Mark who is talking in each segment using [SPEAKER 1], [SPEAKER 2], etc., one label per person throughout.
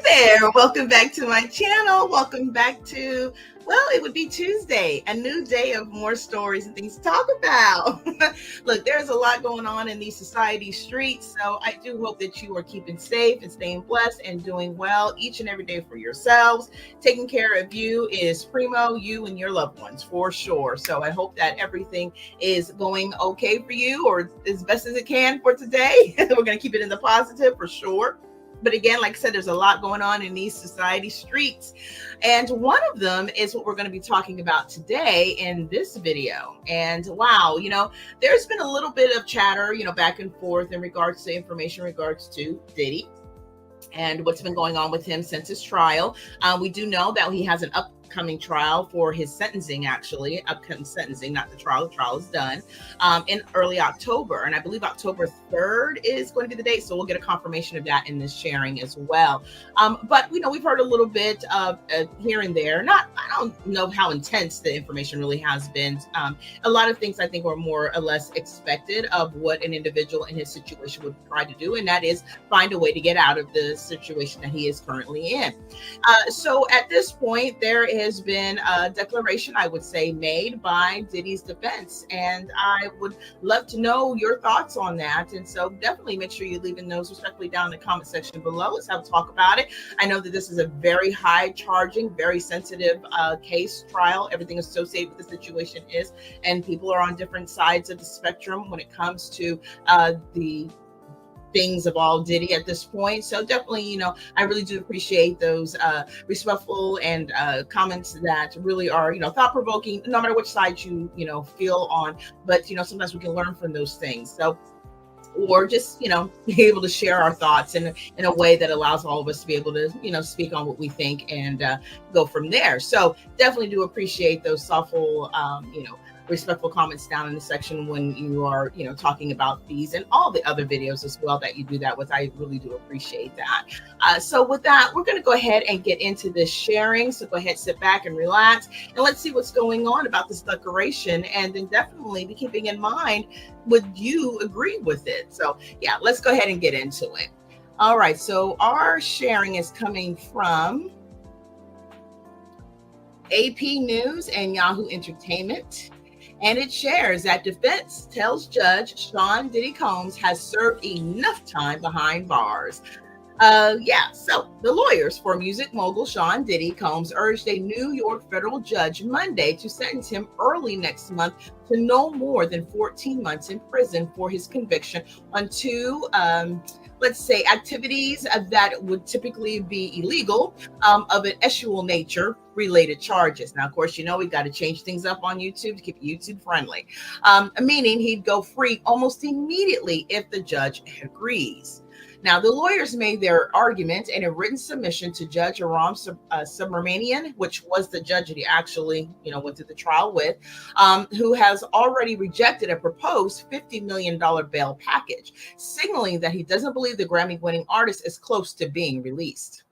[SPEAKER 1] there. Welcome back to my channel. Welcome back to, well, it would be Tuesday, a new day of more stories and things to talk about. Look, there's a lot going on in these society streets, so I do hope that you are keeping safe and staying blessed and doing well each and every day for yourselves. Taking care of you is primo, you and your loved ones for sure. So I hope that everything is going okay for you, or as best as it can for today. We're going to keep it in the positive for sure. But again, like I said, there's a lot going on in these society streets. And one of them is what we're going to be talking about today in this video. And wow, there's been a little bit of chatter, back and forth in regards to information in regards to Diddy and what's been going on with him since his trial. We do know that he has an upcoming trial for his sentencing, upcoming sentencing, not the trial. The trial is done in early October. And I believe October 3rd is going to be the date. So we'll get a confirmation of that in this sharing as well. But we've heard a little bit of here and there. I don't know how intense the information really has been. A lot of things I think were more or less expected of what an individual in his situation would try to do. And that is find a way to get out of the situation that he is currently in. So at this point, there has been a declaration, I would say, made by Diddy's defense. And I would love to know your thoughts on that. And so definitely make sure you leave those respectfully down in the comment section below. Let's have a talk about it. I know that this is a very high charging, very sensitive case trial. Everything associated with the situation is, and people are on different sides of the spectrum when it comes to the things of all Diddy at this point. So definitely, I really do appreciate those respectful and comments that really are, thought-provoking, no matter which side you, feel on. But, sometimes we can learn from those things. So, or just, be able to share our thoughts in a way that allows all of us to be able to, speak on what we think and go from there. So definitely do appreciate those thoughtful, respectful comments down in the section when you are, talking about these and all the other videos as well that you do that with. I really do appreciate that. So with that, we're going to go ahead and get into this sharing. So go ahead, sit back and relax, and let's see what's going on about this declaration. And then definitely be keeping in mind, would you agree with it? So yeah, let's go ahead and get into it. All right. So our sharing is coming from AP News and Yahoo Entertainment. And it shares that defense tells Judge Sean Diddy Combs has served enough time behind bars. So the lawyers for music mogul Sean Diddy Combs urged a New York federal judge Monday to sentence him early next month to no more than 14 months in prison for his conviction on two activities that would typically be illegal, of an sexual nature related charges. Now, of course, we've got to change things up on YouTube to keep it YouTube friendly, meaning he'd go free almost immediately if the judge agrees. Now, the lawyers made their argument in a written submission to Judge Aram Subramanian, which was the judge that he actually, went through the trial with, who has already rejected a proposed $50 million bail package, signaling that he doesn't believe the Grammy-winning artist is close to being released.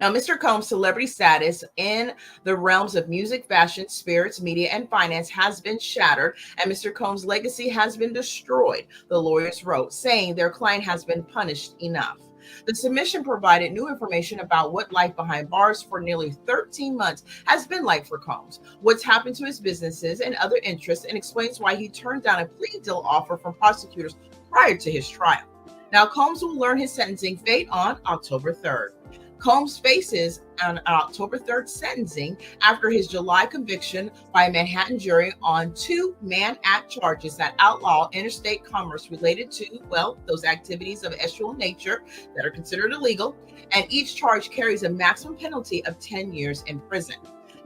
[SPEAKER 1] Now, Mr. Combs' celebrity status in the realms of music, fashion, spirits, media, and finance has been shattered, and Mr. Combs' legacy has been destroyed, the lawyers wrote, saying their client has been punished enough. The submission provided new information about what life behind bars for nearly 13 months has been like for Combs, what's happened to his businesses and other interests, and explains why he turned down a plea deal offer from prosecutors prior to his trial. Now, Combs will learn his sentencing fate on October 3rd. Combs faces an October 3rd sentencing after his July conviction by a Manhattan jury on 2 Mann Act charges that outlaw interstate commerce related to, those activities of sexual nature that are considered illegal, and each charge carries a maximum penalty of 10 years in prison.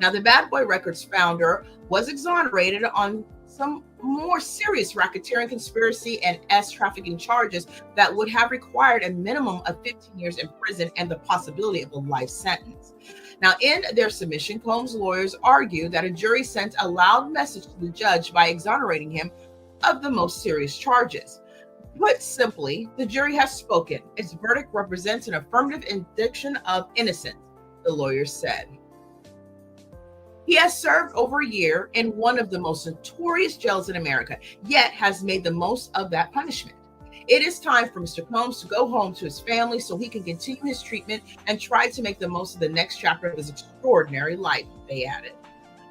[SPEAKER 1] Now, the Bad Boy Records founder was exonerated on some more serious racketeering, conspiracy, and trafficking charges that would have required a minimum of 15 years in prison and the possibility of a life sentence. Now, in their submission, Combs' lawyers argue that a jury sent a loud message to the judge by exonerating him of the most serious charges. Put simply, the jury has spoken. Its verdict represents an affirmative indiction of innocence, the lawyers said. He has served over a year in one of the most notorious jails in America, yet has made the most of that punishment. It is time for Mr. Combs to go home to his family so he can continue his treatment and try to make the most of the next chapter of his extraordinary life, they added.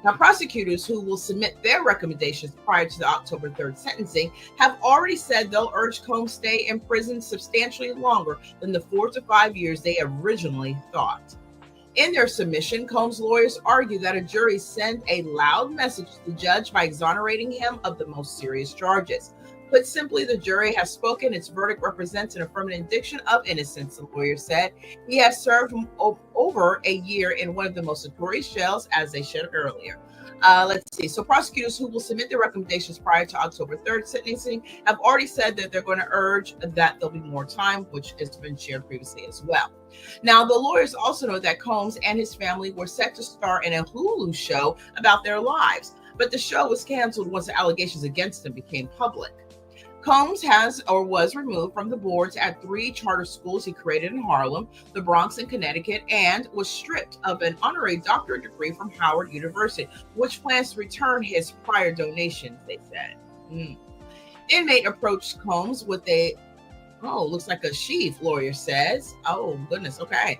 [SPEAKER 1] Now, prosecutors who will submit their recommendations prior to the October 3rd sentencing have already said they'll urge Combs stay in prison substantially longer than the 4 to 5 years they originally thought. In their submission, Combs' lawyers argue that a jury sent a loud message to the judge by exonerating him of the most serious charges. Put simply, the jury has spoken. Its verdict represents an affirmative indiction of innocence, the lawyer said. He has served over a year in one of the most notorious jails, as they shared earlier. Let's see. So prosecutors who will submit their recommendations prior to October 3rd sentencing have already said that they're going to urge that there'll be more time, which has been shared previously as well. Now, the lawyers also know that Combs and his family were set to star in a Hulu show about their lives, but the show was canceled once the allegations against him became public. Combs was removed from the boards at 3 charter schools he created in Harlem, the Bronx, and Connecticut, and was stripped of an honorary doctorate degree from Howard University, which plans to return his prior donations, they said. Inmate approached Combs with looks like a sheaf, lawyer says. Oh, goodness, okay.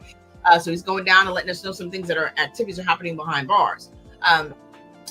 [SPEAKER 1] So he's going down and letting us know some things activities are happening behind bars.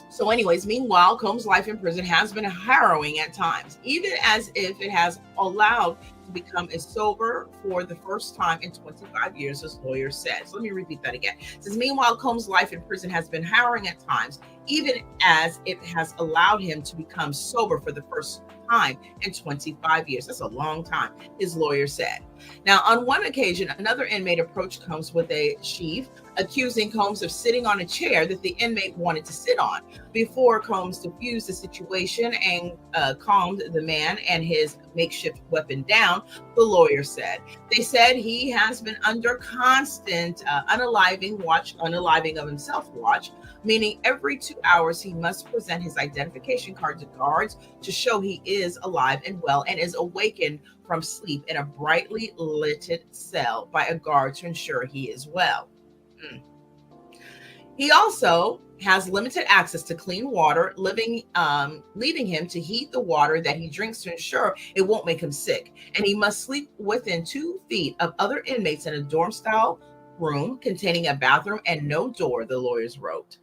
[SPEAKER 1] So anyways, meanwhile, Combs' life in prison has been harrowing at times, even as if it has allowed to become sober for the first time in 25 years, as lawyer says. Let me repeat that again. It says, meanwhile, Combs' life in prison has been harrowing at times, even as it has allowed him to become sober for the first time in 25 years. That's a long time, his lawyer said. Now, on one occasion, another inmate approached Combs with a sheaf, accusing Combs of sitting on a chair that the inmate wanted to sit on. Before Combs diffused the situation and calmed the man and his makeshift weapon down, the lawyer said. They said he has been under constant unaliving of himself watch, meaning every 2 hours he must present his identification card to guards to show he is alive and well and is awakened from sleep in a brightly lit cell by a guard to ensure he is well. He also has limited access to clean water, leaving him to heat the water that he drinks to ensure it won't make him sick. And he must sleep within 2 feet of other inmates in a dorm-style room containing a bathroom and no door, the lawyers wrote.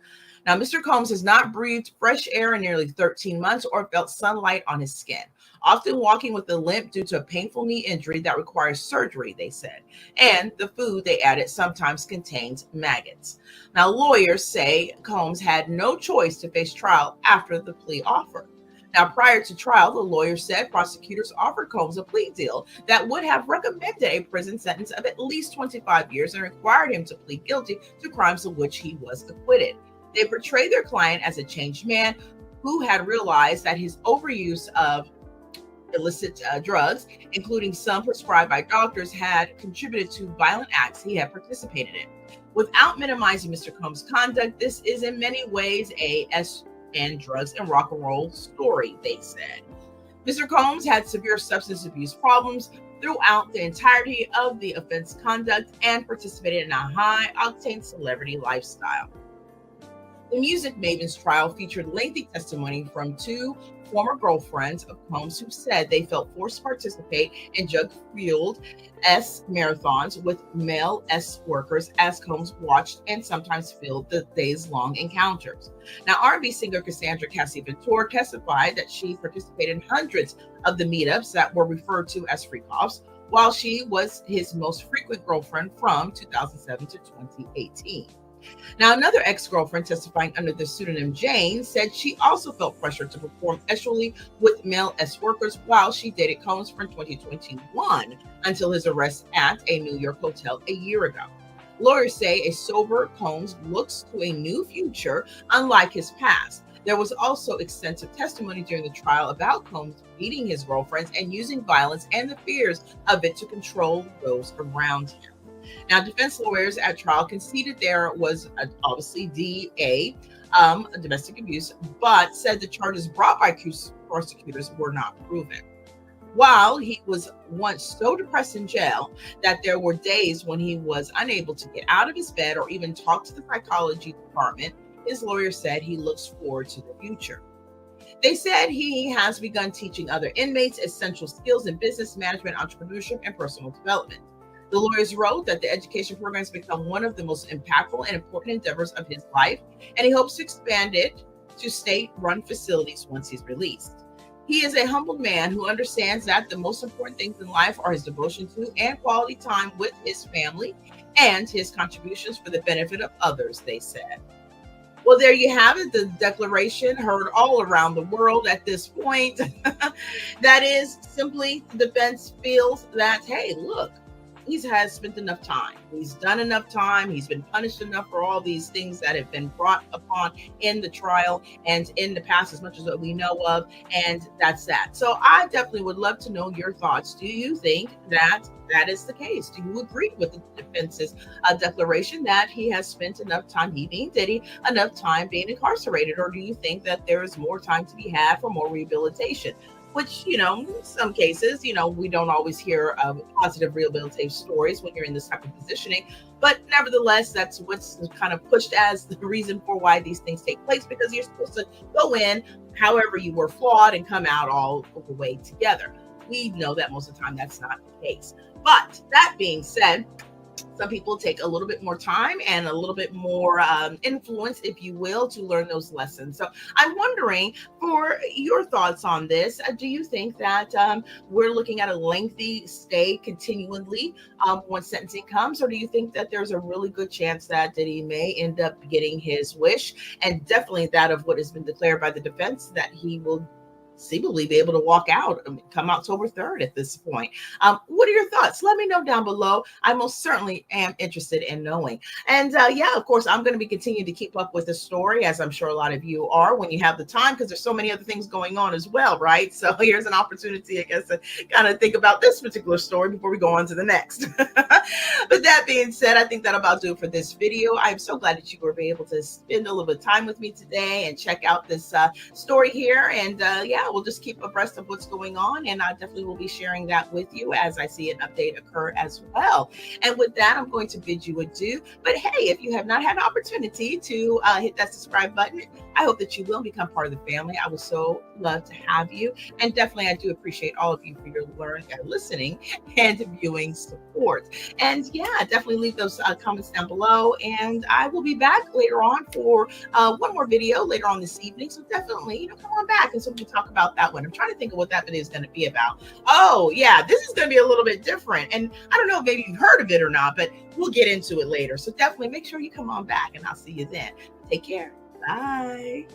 [SPEAKER 1] Now, Mr. Combs has not breathed fresh air in nearly 13 months or felt sunlight on his skin, often walking with a limp due to a painful knee injury that requires surgery, they said. And the food, they added, sometimes contains maggots. Now, lawyers say Combs had no choice to face trial after the plea offer. Now, prior to trial, the lawyer said prosecutors offered Combs a plea deal that would have recommended a prison sentence of at least 25 years and required him to plead guilty to crimes of which he was acquitted. They portrayed their client as a changed man who had realized that his overuse of illicit drugs, including some prescribed by doctors, had contributed to violent acts he had participated in. Without minimizing Mr. Combs' conduct, this is in many ways a and drugs and rock and roll story, they said. Mr. Combs had severe substance abuse problems throughout the entirety of the offense conduct and participated in a high-octane celebrity lifestyle. The music maven's trial featured lengthy testimony from 2 former girlfriends of Combs who said they felt forced to participate in drug-fueled marathons with male workers as Combs watched and sometimes filmed the days-long encounters. Now, R&B singer Cassandra Cassie Ventura testified that she participated in hundreds of the meetups that were referred to as freak-offs, while she was his most frequent girlfriend from 2007 to 2018. Now, another ex-girlfriend testifying under the pseudonym Jane said she also felt pressure to perform sexually with male workers while she dated Combs from 2021 until his arrest at a New York hotel a year ago. Lawyers say a sober Combs looks to a new future, unlike his past. There was also extensive testimony during the trial about Combs beating his girlfriends and using violence and the fears of it to control those around him. Now, defense lawyers at trial conceded there was obviously domestic abuse, but said the charges brought by prosecutors were not proven. While he was once so depressed in jail that there were days when he was unable to get out of his bed or even talk to the psychology department, his lawyer said he looks forward to the future. They said he has begun teaching other inmates essential skills in business management, entrepreneurship, and personal development. The lawyers wrote that the education program has become one of the most impactful and important endeavors of his life, and he hopes to expand it to state run facilities once he's released. He is a humble man who understands that the most important things in life are his devotion to and quality time with his family and his contributions for the benefit of others, they said. Well, there you have it. The declaration heard all around the world at this point. That is simply the defense feels that, hey, look, he's has spent enough time. He's done enough time. He's been punished enough for all these things that have been brought upon in the trial and in the past, as much as what we know of. And that's that. So I definitely would love to know your thoughts. Do you think that that is the case? Do you agree with the defense's declaration that he has spent enough time, he being Diddy, enough time being incarcerated? Or do you think that there is more time to be had for more rehabilitation? Which, in some cases, we don't always hear positive rehabilitation stories when you're in this type of positioning. But nevertheless, that's what's kind of pushed as the reason for why these things take place, because you're supposed to go in however you were flawed and come out all the way together. We know that most of the time that's not the case. But that being said, some people take a little bit more time and a little bit more influence, if you will, to learn those lessons. So I'm wondering for your thoughts on this. Do you think that we're looking at a lengthy stay continually once sentencing comes? Or do you think that there's a really good chance that Diddy may end up getting his wish, and definitely that of what has been declared by the defense, that he will seemingly be able to walk out come October 3rd at this point? What are your thoughts? Let me know down below. I most certainly am interested in knowing. And yeah, of course, I'm going to be continuing to keep up with the story, as I'm sure a lot of you are when you have the time, because there's so many other things going on as well, right? So here's an opportunity, I guess, to kind of think about this particular story before we go on to the next. But that being said, I think that'll about do it for this video. I'm so glad that you were able to spend a little bit of time with me today and check out this story here. And yeah, we'll just keep abreast of what's going on, and I definitely will be sharing that with you as I see an update occur as well. And with that, I'm going to bid you adieu. But hey, if you have not had an opportunity to hit that subscribe button, I hope that you will become part of the family. I would so love to have you. And definitely, I do appreciate all of you for your listening and viewing support. And yeah, definitely leave those comments down below. And I will be back later on for one more video later on this evening. So definitely, come on back and so we can talk about that one. I'm trying to think of what that video is going to be about. Oh yeah, this is going to be a little bit different. And I don't know if maybe you've heard of it or not, but we'll get into it later. So definitely make sure you come on back, and I'll see you then. Take care. Bye.